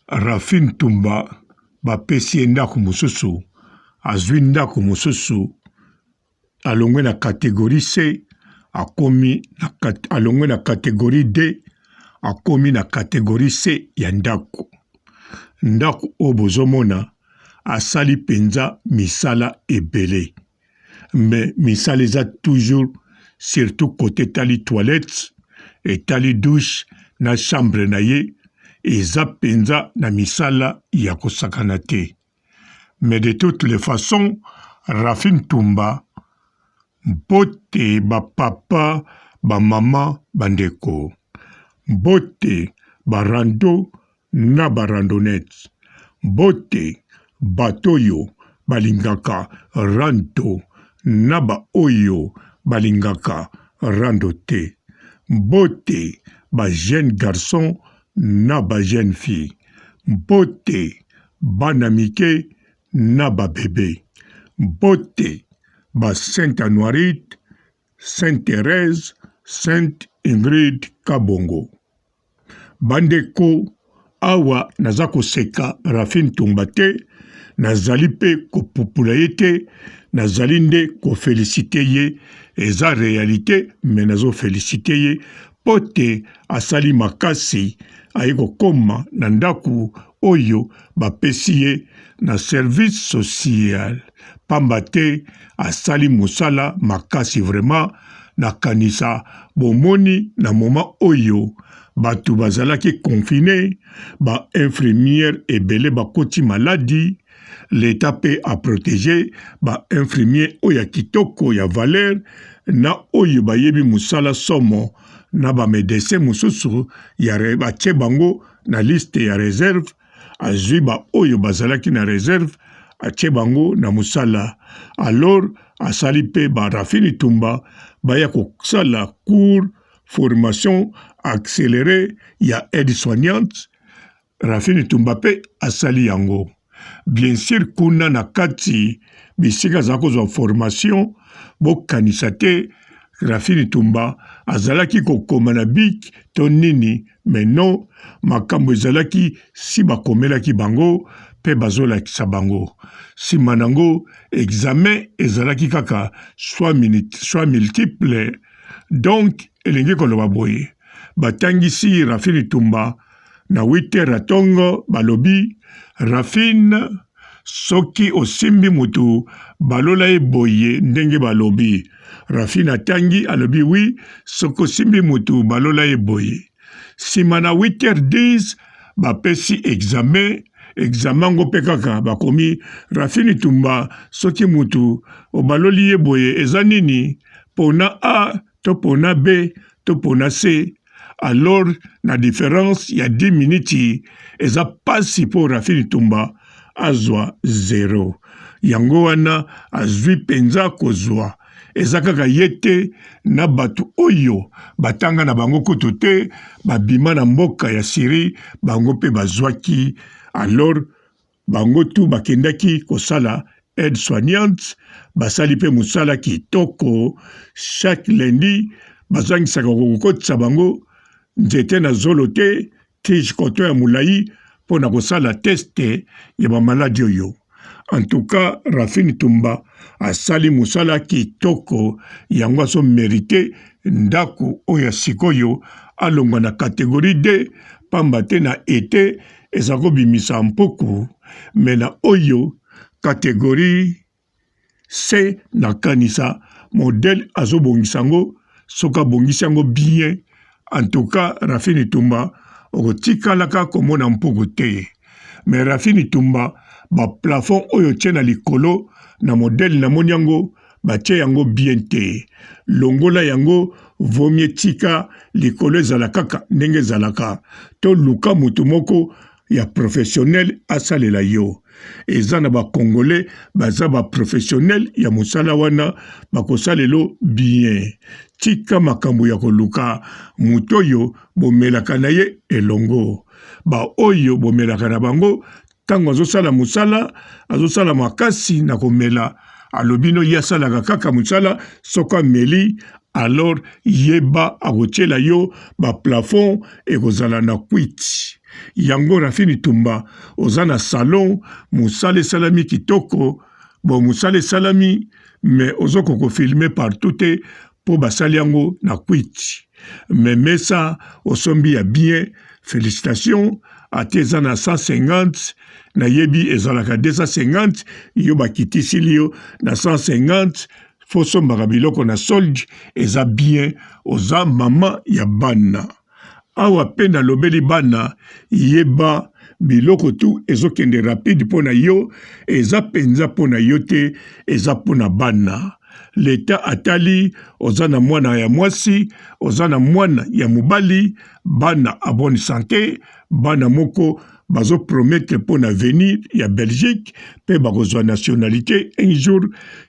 Rafin Tumba bapesi ndako mosusu azwi ndako mosusu alongwe na catégorie C alongwe na catégorie D akomi na catégorie C ya ndako o bozomona asali penza misala ebele mais misala eza toujours surtout côté tali toilette et tali douche na chambre na ye eza penza na misala ya kosakana te. Mais de toutes les façons, Rafin Tumba, mbote ba papa, ba mama, bandeko. Mbote ba rando na ba randonnette. Mbote batoyo balingaka rando na ba oyo balingaka rando te. Mbote ba jeune garçon na ba jeune fille. Mbote bana mike na ba bébé. Mbote ba Sainte Anoirite, Sainte Thérèse, Sainte Ingrid Kabongo. Bandeko awa naza koseka Rafin Tumba te, nazali pe kopupula ye te, nazali nde kofelicite ye, eza réalité, mais nazo félicite ye, pote asali makasi ayeko koma na ndaku oyo bapesi ye na service social. Pamba te asali musala makasi vraiment na kanisa bomoni na moma oyo batu bazalaki confiné, ba infirmière ebele bakoti maladi, l'État pe a protégé ba infirmier oya kitoko ya valeur na oyo bayebi musala somo na ba médecin mususu ya batie bango na liste ya réserve azwi ba oyo bazalaki na réserve atie bango na musala. Alors asali pe ba Rafin Tumba baya kosala cours formation accélérée ya aide-soignante. Rafin Tumba pe asali yango. Bien sûr kuna na kati bisika za kozwa formation bokanisa te Rafin Tumba azalaki kokoma na bik to nini, mais non, makambo ezalaki si bakomelaki bango pe bazolakisa bango. Si manango examen ezalaki kaka soit multiple, donc elingi koloba boye. Batangisi Rafin Tumba na 8h atongo balobi Rafin soki osimbi mutu balola ye boye ndenge balobi. Rafin atangi alobi oui, soko simbi mutu balola ye boye. Sima na 8h10 bapesi examen ngo pe kaka bakomi Rafin Tumba soki mutu obaloli ye boye eza nini pona A to pona B to pona C. Alors na différence ya 10 minutes eza pasi po Rafin Tumba azwa 0. Yango wana azwi penza kozwa. Eza kaka yete na batu oyo batanga na bango kutu te babima na mboka ya Syrie bango pe bazwaki. Alors bango tu bakendaki kosala aide soignante basali pe musala kitoko. Chaque lundi bazangisaka kokotisa bango nzete na zolo te tige koto ya mulai pona kosala teste ya bamaladi oyo. En tout cas, Rafin Tumba asali musala kitoko yango aso mérité ndako oya sikoyo alongwa na catégorie D pamba te na été ezako bimisa mpuku, mais na oyo catégorie C na kanisa modèle azo bongisango soka bongisango bien. En tout cas, Rafin Tumba okotikalaka komona mpuku te. Mais Rafin Tumba ba plafond oyo tie na likolo na modèle na moni yango batie yango bien te. Longola yango vomie tika likolo ezala kaka ndenge ezalaka. To luka mutu moko ya professionnel asalela yo. Eza na ba Congolais baza ba professionnel ya musala wana bakosalelo bien. Tika makambo ya koluka mutu oyo bomelaka na ye elongo. Ba oyo bomelaka na bango tango azosala makasi na komela alobino yasalaka kaka musala soko meli alors yeba akotiela yo plafond ekozala na kwiti. Yango Rafini Tumba oza na salon musale salami kitoko, bon musale salami mais ozoko ko filmer partout te po basali yango na kwiti. Mais mesa osombi ya bien, félicitations. Ate eza na 150 na yebi ezalaka 250 yo bakitisi liyo na 150 fosombaka biloko na solde eza bien oza mama ya bana. Awa pe na lobeli bana yeba biloko tu ezokende rapide pona yo eza penza pona yo te eza pona bana. Leta atali oza na mwana ya mwasi oza na mwana ya mobali bana a bonne santé bana moko bazo promettre pour l'avenir ya Belgique pe bakozwa nationalité un jour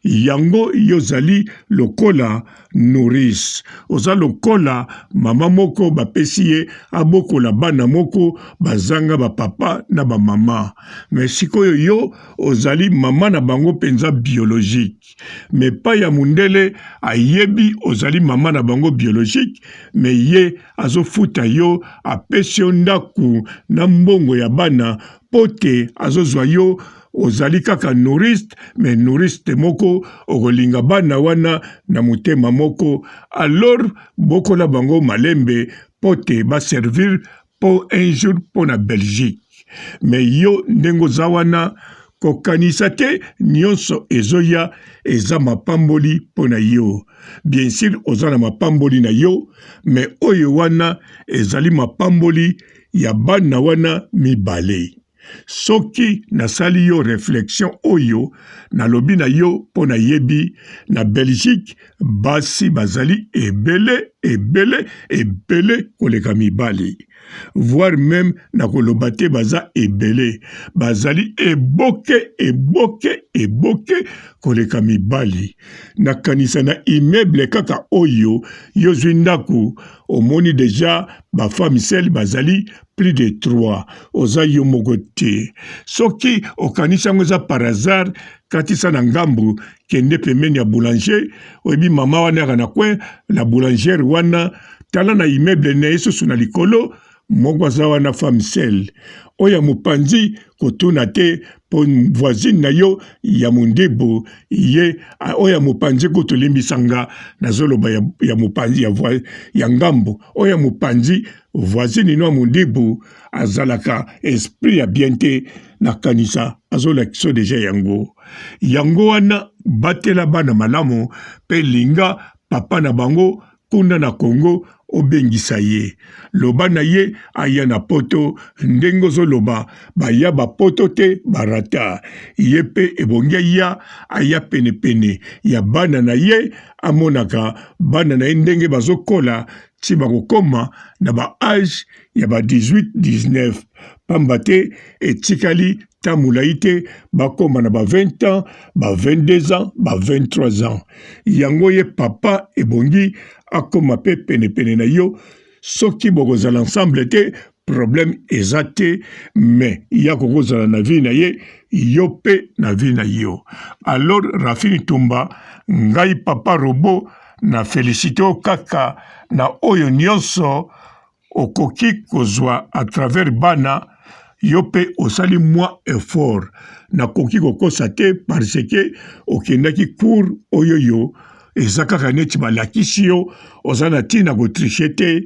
yango yozali lokola nourrice oza lokola mama moko bapesi ye abokola bana moko bazanga papa na mama mais sikoyo yo ozali mama na bango penza biologique mais pas ya mundele ayebi ozali mama na bango biologique mais ye azofuta yo apesi yo ndaku na mbongo ya bana pote azozwa yo ozali kaka nourrice mais nourrice moko okolinga bana wana na mutema moko alors bokola bango malembe pote ba servir pour un jour pour la Belgique mais yo ndengo zawana kokanisa te nyonso ezoya eza mapamboli pona yo. Bien sûr oza na mapamboli na yo mais oyo wana ezali mapamboli ya bana wana mibale. Soki nasali yo réflexion oyo nalobi na yo pona yebi na Belgique basi bazali ebele koleka mibali. Voire même na kolobate baza ebele bazali eboke koleka mibali. Na kanisa na immeuble kaka oyo yozwi ndaku omoni deja ba femme seule bazali plus de 3 oza yo moko te. Soki okanisa ngo za par hasard katisa na ngambu kende pembeni ya boulanger oyebi mama wana na kwe la boulangère wana tala na immeuble na yesusu na likolo moko aza wana femme seule oya mopanzi kotuna te po voisine na yo ya mondebo ye oya mopanzi kotolimbisanga nazoloba ya mopanzi ya ngambo oya mopanzi voisine no mondebo azalaka esprit ya bien te na kanisa azolakisa deja yango wana batela bana malamu pe linga papa na bango kuna na Congo obengisa ye loba na ye aya na poto ndengo zoloba baya bapoto te barata ye pe ebongia ya aya pene ya bana na ye amonaka bana na ye ndenge bazokola ti bakokoma na ba age ya ba 18-19 pamba te etikali tamulai te bakoma na ba 20 ans ba 22 ans ba 23 ans yango ye papa ebongi akoma pe pene na yo soki bokozala ensemble te problème eza te mais ya kokozala na vie na ye yo pe na vie na yo. Alors Rafini Tumba ngai papa Robo na félicité o kaka na oyo nyonso okoki kozwa à travers bana yo pe osali mwa effort na koki kokosa te parce que okendaki cours oyo yo eza kaka neti balakisi yo oza na ntina kotriche te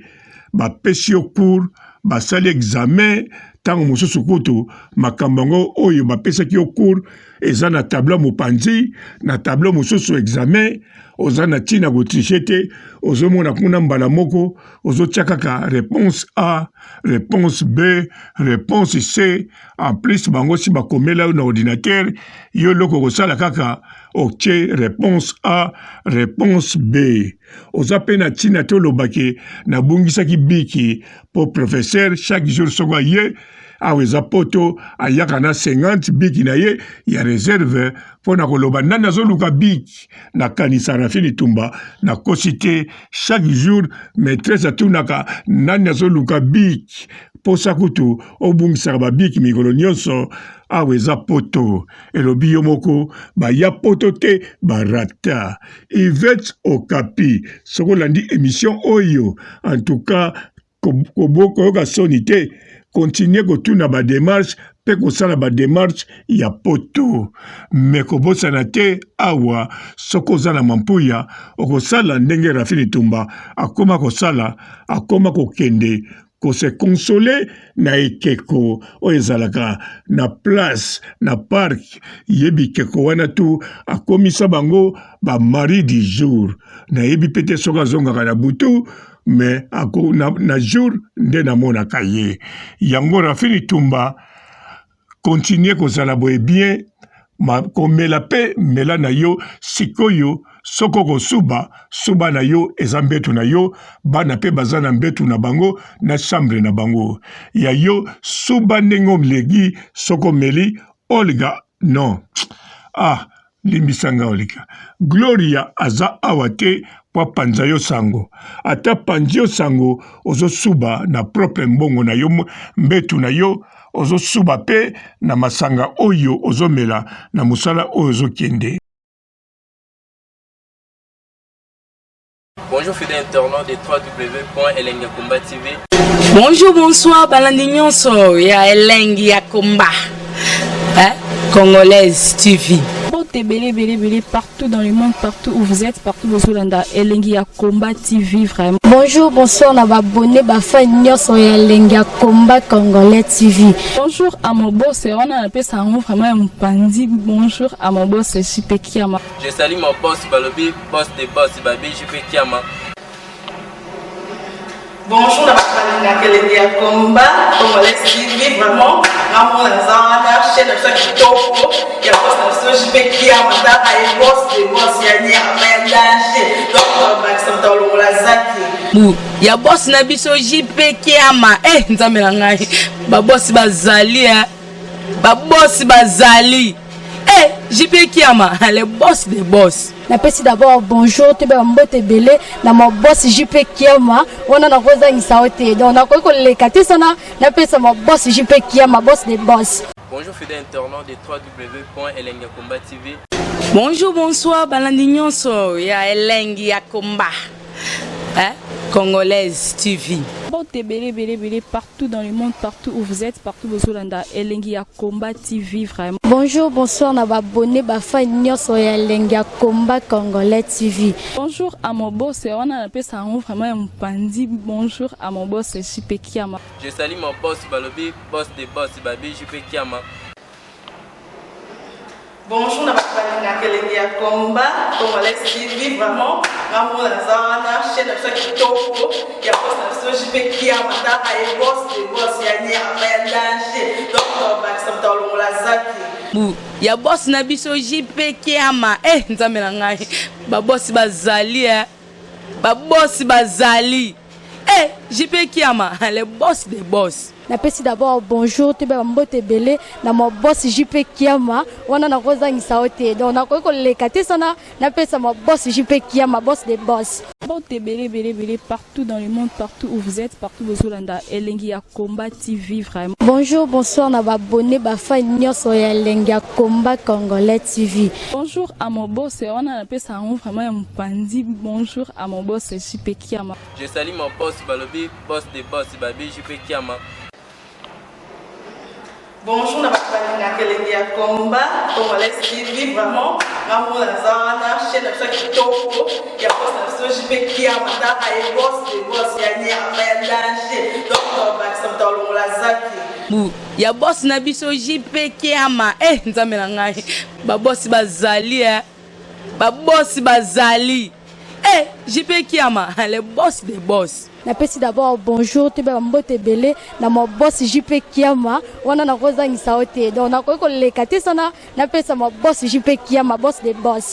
bapesi yo cours basali examen ntango mosusu kutu makambo yango oyo bapesaki yo cours eza na tableau mopanzi na tableau mosusu examen oza na ntina kotriche te ozomona kuna mbala moko ozotia kaka réponse A réponse B réponse C en plus bango si bakomela yo na ordinateur yo loko kosala kaka otie réponse A réponse B oza pe na ntina te olobaki nabungisaki biki po professeur chaque jour soko ye aweza poto ayaka na 50 biki na ye ya réserve pona koloba nani azoluka biki na kanisa Rafini Tumba na kosite chaque jour maîtresse atunaka nani azoluka biki posa kutu obungisaka babiki mikolo nyonso awa eza poto elobi yo moko baya poto te barata Yvette Okapi soko landi émission oyo en tout cas koyoka soni te continue kotuna ba démarche pe kosala ba démarche ya poto me kobosana te awa soko oza na mampuya okosala ndenge Rafini Tumba akoma kosala akoma kokende ko se consoler na ekeko o ezalaka na place na parc yebi keko wana tu akomisa bango ba mari du jour na yebi pete soka zonga na butu mais ako na jour nde na mona kaye yango Rafini Tumba continue kozala boye bien ma komela pe mela na yo sikoyo soko kosuba suba na yo eza mbetu na yo bana pe baza na mbetu na bango na chambre na bango ya yo suba ndenge omlegi soko meli Olga non limbisanga Olga Gloria aza awate po panza yo sango ata panzi yo sango ozo suba na propre mbongo na yo mbetu na yo ozo suba pe na masanga oyo ozo mela na musala oyo ozo kende. Bonjour fidèles internautes de www.elengiakomba TV. Bonjour, bonsoir, balandi nyonso ya Elengi ya Komba. Congolaise TV. Belé partout dans le monde, partout où vous êtes, partout où vous êtes, Elengi ya Komba TV vraiment. Bonjour, bonsoir, on a abonné bafa nyonso ya Elengi ya Komba Congolais TV. Bonjour à mon boss, on a appelé ça vraiment un pandi. Bonjour à mon boss, JP Kiama. Je salue mon boss Balobi, boss de boss Babi, JP Kiama. Bonjour, la Elengi ya Komba Congolais TV vraiment. Ramon Zana, chaîne de chaque topo, il y a boss de JP Kiama, et boss de boss yani a danger. Donc Maxime Tolo la zaki. Ya boss na biso JP Kiama nzambe na ngai ba boss bazali ba boss bazali JP Kiama le boss des boss. Napesi d'abord bonjour te ba mbote belé na mo boss JP Kiama wana na koza ngisaote donc na ko lekati sana napesa mo boss JP Kiama boss des boss. Bonjour fidèles internautes de www.elengiakomba TV. Bonjour, bonsoir, balandi nyonso ya Elengi ya Komba. Congolaise TV. Belé partout dans le monde, partout où vous êtes, partout où vous êtes, Elengi ya Komba TV vraiment. Bonjour, bonsoir, on a abonné bafa nyonso ya Elengi ya Komba Congolais TV. Bonjour à mon boss, on a appelé ça vraiment un pandi. Bonjour à mon boss, JP Kiama. Je salue mon boss Balobi, boss de boss Babi, JP Kiama. Bonjour, la Elengi ya Komba Congolais TV vraiment. Ramon Zana, chaîne de chaque topo, il y a boss de JP Kiama, et boss de boss yani a danger. Donc Maxime Tolo la zaki. Ya boss na biso JP Kiama nzambe na ngai ba boss bazali ba boss bazali JP Kiama le boss des boss. Napesi d'abord bonjour te ba mbote belé na mo boss JP Kiama wana na koza ngisaote donc na ko lekati sana napesa mo boss JP Kiama boss des boss. Belé partout dans le monde, partout où vous êtes, partout où vous êtes, Elengi ya Komba TV vraiment. Bonjour, bonsoir, on a abonné bafa nyonso ya Elengi ya Komba Congolais TV. Bonjour à mon boss, on a appelé ça vraiment un pandi. Bonjour à mon boss, JP Kiama. Je salue mon boss Balobi, boss de boss Babi, JP Kiama. Bonjour, la Elengi ya Komba Congolais TV vraiment. Ramon Zana, chaîne de chaque topo, il y a boss de JP Kiama, et boss de boss yani a danger. Donc Maxime Tolo la zaki. Ya boss na biso JP Kiama nzambe na ngai ba boss bazali ba boss bazali JP Kiama le boss des boss. Napesi d'abord bonjour te ba mbote belé na mo boss JP Kiama wana na koza ngisaote donc na ko lekati sana napesa mo boss JP Kiama boss des boss.